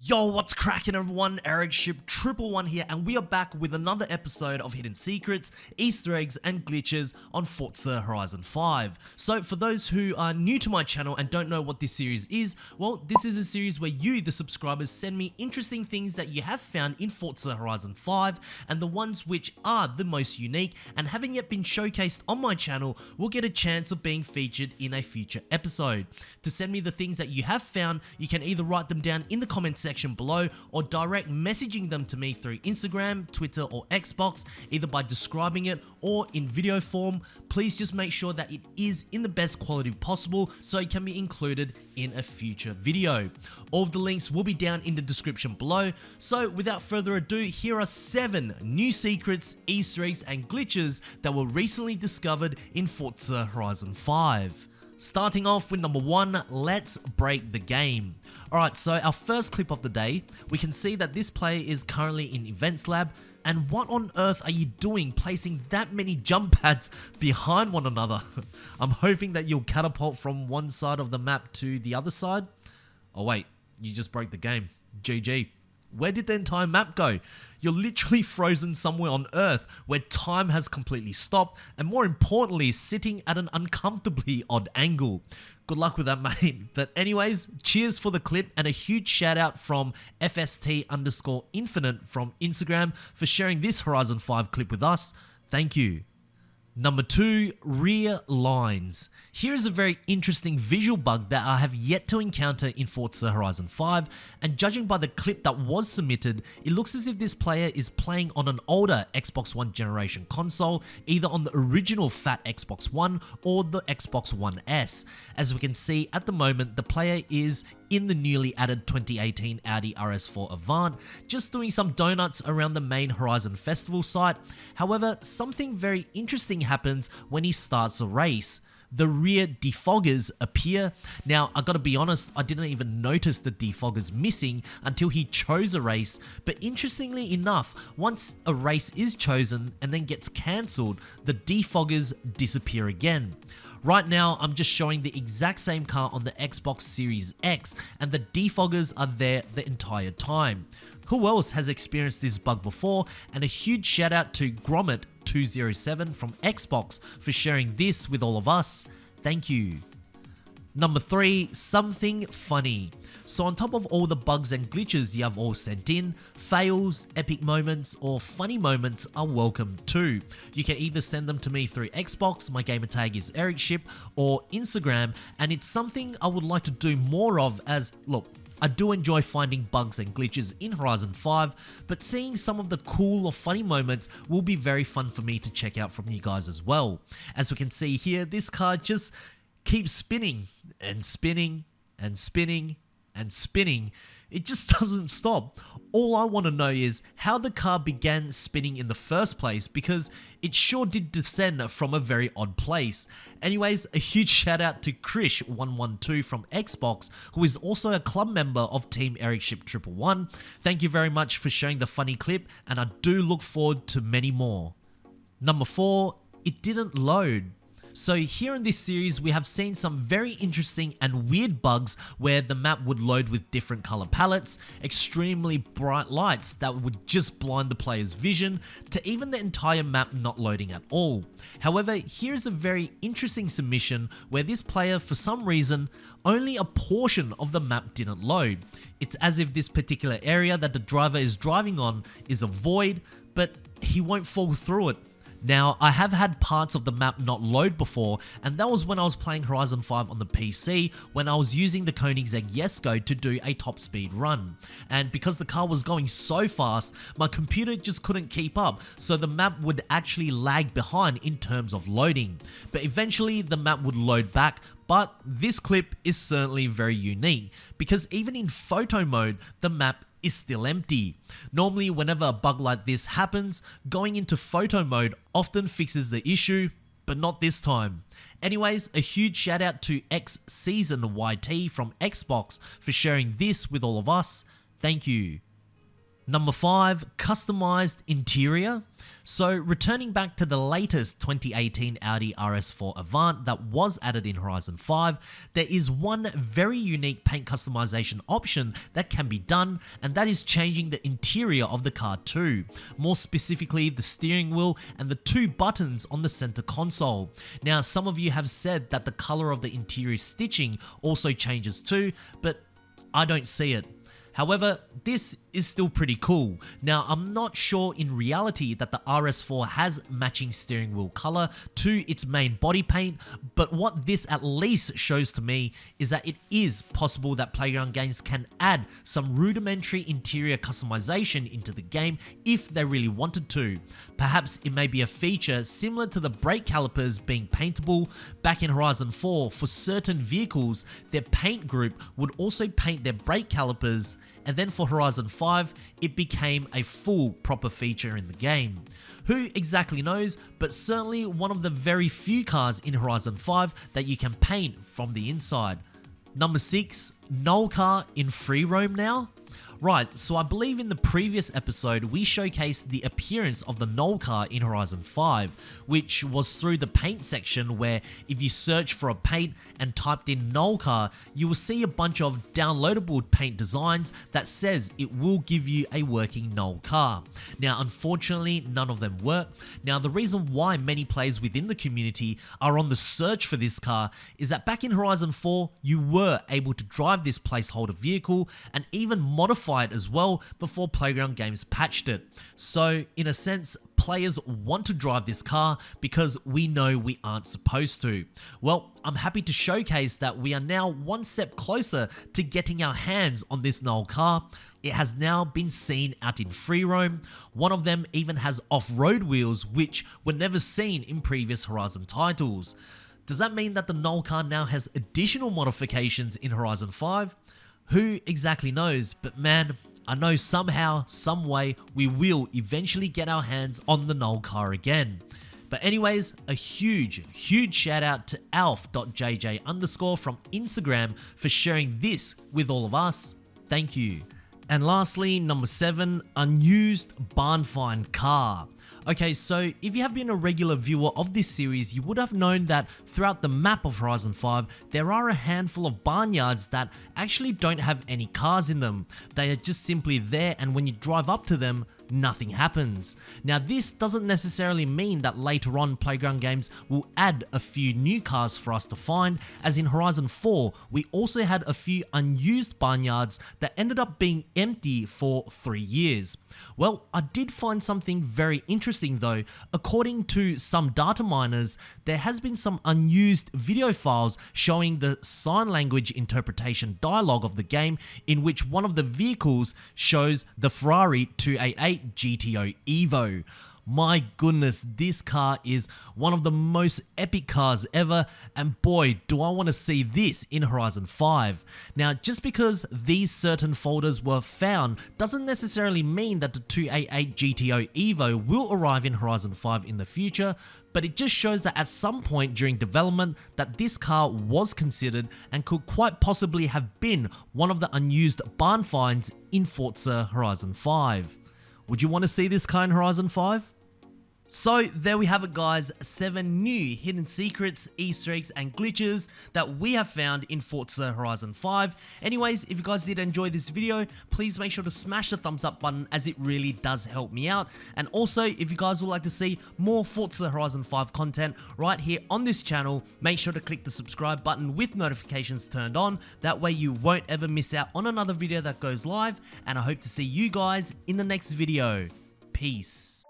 Yo, what's cracking everyone? Ericship 111 here, and we are back with another episode of Hidden Secrets, Easter eggs, and glitches on Forza Horizon 5. So for those who are new to my channel and don't know what this series is, well, this is a series where you, the subscribers, send me interesting things that you have found in Forza Horizon 5, and the ones which are the most unique and haven't yet been showcased on my channel will get a chance of being featured in a future episode. To send me the things that you have found, you can either write them down in the comment section below or direct messaging them to me through Instagram, Twitter, or Xbox, either by describing it or in video form. Please just make sure that it is in the best quality possible so it can be included in a future video. All of the links will be down in the description below. So without further ado, here are 7 new secrets, Easter eggs, and glitches that were recently discovered in Forza Horizon 5. Starting off with number 1, let's break the game. Alright, so our first clip of the day, we can see that this player is currently in Events Lab, and what on earth are you doing placing that many jump pads behind one another? I'm hoping that you'll catapult from one side of the map to the other side. Oh wait, you just broke the game. GG. Where did the entire map go? You're literally frozen somewhere on Earth where time has completely stopped, and more importantly, sitting at an uncomfortably odd angle. Good luck with that, mate. But anyways, cheers for the clip, and a huge shout out from FST_infinite from Instagram for sharing this Horizon 5 clip with us. Thank you. Number 2, rear lines. Here is a very interesting visual bug that I have yet to encounter in Forza Horizon 5, and judging by the clip that was submitted, it looks as if this player is playing on an older Xbox One generation console, either on the original fat Xbox One or the Xbox One S. As we can see at the moment, the player is in the newly added 2018 Audi RS4 Avant, just doing some donuts around the main Horizon Festival site. However, something very interesting happens when he starts a race. The rear defoggers appear. Now, I gotta be honest, I didn't even notice the defoggers missing until he chose a race, but interestingly enough, once a race is chosen and then gets cancelled, the defoggers disappear again. Right now, I'm just showing the exact same car on the Xbox Series X, and the defoggers are there the entire time. Who else has experienced this bug before? And a huge shout out to Gromit207 from Xbox for sharing this with all of us. Thank you. Number 3, something funny. So on top of all the bugs and glitches you have all sent in, fails, epic moments, or funny moments are welcome too. You can either send them to me through Xbox, my gamertag is Ericship, or Instagram, and it's something I would like to do more of, as, look, I do enjoy finding bugs and glitches in Horizon 5, but seeing some of the cool or funny moments will be very fun for me to check out from you guys as well. As we can see here, this car just keeps spinning and spinning and spinning and spinning. It just doesn't stop. All I want to know is how the car began spinning in the first place, because it sure did descend from a very odd place. Anyways, a huge shout out to Krish112 from Xbox, who is also a club member of Team Ericship 111. Thank you very much for sharing the funny clip, and I do look forward to many more. Number 4, it didn't load. So here in this series, we have seen some very interesting and weird bugs where the map would load with different color palettes, extremely bright lights that would just blind the player's vision, to even the entire map not loading at all. However, here's a very interesting submission where this player, for some reason, only a portion of the map didn't load. It's as if this particular area that the driver is driving on is a void, but he won't fall through it. Now, I have had parts of the map not load before, and that was when I was playing Horizon 5 on the PC, when I was using the Koenigsegg Jesko to do a top speed run. And because the car was going so fast, my computer just couldn't keep up, so the map would actually lag behind in terms of loading. But eventually, the map would load back. But this clip is certainly very unique, because even in photo mode, the map is still empty. Normally, whenever a bug like this happens, going into photo mode often fixes the issue, but not this time. Anyways, a huge shout out to XSeasonYT from Xbox for sharing this with all of us. Thank you. Number 5, Customized Interior. So returning back to the latest 2018 Audi RS4 Avant that was added in Horizon 5, there is one very unique paint customization option that can be done, and that is changing the interior of the car too. More specifically, the steering wheel and the 2 buttons on the center console. Now, some of you have said that the color of the interior stitching also changes too, but I don't see it. However, this is still pretty cool. Now, I'm not sure in reality that the RS4 has matching steering wheel color to its main body paint, but what this at least shows to me is that it is possible that Playground Games can add some rudimentary interior customization into the game if they really wanted to. Perhaps it may be a feature similar to the brake calipers being paintable. Back in Horizon 4, for certain vehicles, their paint group would also paint their brake calipers, and then for Horizon 5, it became a full proper feature in the game. Who exactly knows, but certainly one of the very few cars in Horizon 5 that you can paint from the inside. Number 6, Null car in Freeroam now? Right, so I believe in the previous episode we showcased the appearance of the Null car in Horizon 5, which was through the paint section where if you search for a paint and typed in Null car, you will see a bunch of downloadable paint designs that says it will give you a working Null car. Now, unfortunately, none of them work. Now, the reason why many players within the community are on the search for this car is that back in Horizon 4, you were able to drive this placeholder vehicle and even modify it as well before Playground Games patched it. So in a sense, players want to drive this car because we know we aren't supposed to. Well, I'm happy to showcase that we are now one step closer to getting our hands on this Null car. It has now been seen out in Freeroam. One of them even has off-road wheels, which were never seen in previous Horizon titles. Does that mean that the Null car now has additional modifications in Horizon 5? Who exactly knows, but man, I know somehow, some way, we will eventually get our hands on the Null car again. But anyways, a huge shout out to alf.jj_ from Instagram for sharing this with all of us. Thank you. And lastly, number 7, Unused barn find car. Okay, so if you have been a regular viewer of this series, you would have known that throughout the map of Horizon 5, there are a handful of barnyards that actually don't have any cars in them. They are just simply there, and when you drive up to them, nothing happens. Now, this doesn't necessarily mean that later on Playground Games will add a few new cars for us to find, as in Horizon 4, we also had a few unused barnyards that ended up being empty for 3 years. Well, I did find something very interesting though. According to some data miners, there has been some unused video files showing the sign language interpretation dialogue of the game, in which one of the vehicles shows the FERRARI 288 GTO EVO. My goodness, this car is one of the most epic cars ever, and boy, do I want to see this in Horizon 5. Now, just because these certain folders were found doesn't necessarily mean that the 288 GTO EVO will arrive in Horizon 5 in the future, but it just shows that at some point during development that this car was considered and could quite possibly have been one of the unused barn finds in Forza Horizon 5. Would you want to see this car in Horizon 5? So there we have it guys, 7 new hidden secrets, Easter eggs and glitches that we have found in Forza Horizon 5. Anyways, if you guys did enjoy this video, please make sure to smash the thumbs up button as it really does help me out. And also, if you guys would like to see more Forza Horizon 5 content right here on this channel, make sure to click the subscribe button with notifications turned on. That way you won't ever miss out on another video that goes live, and I hope to see you guys in the next video. Peace.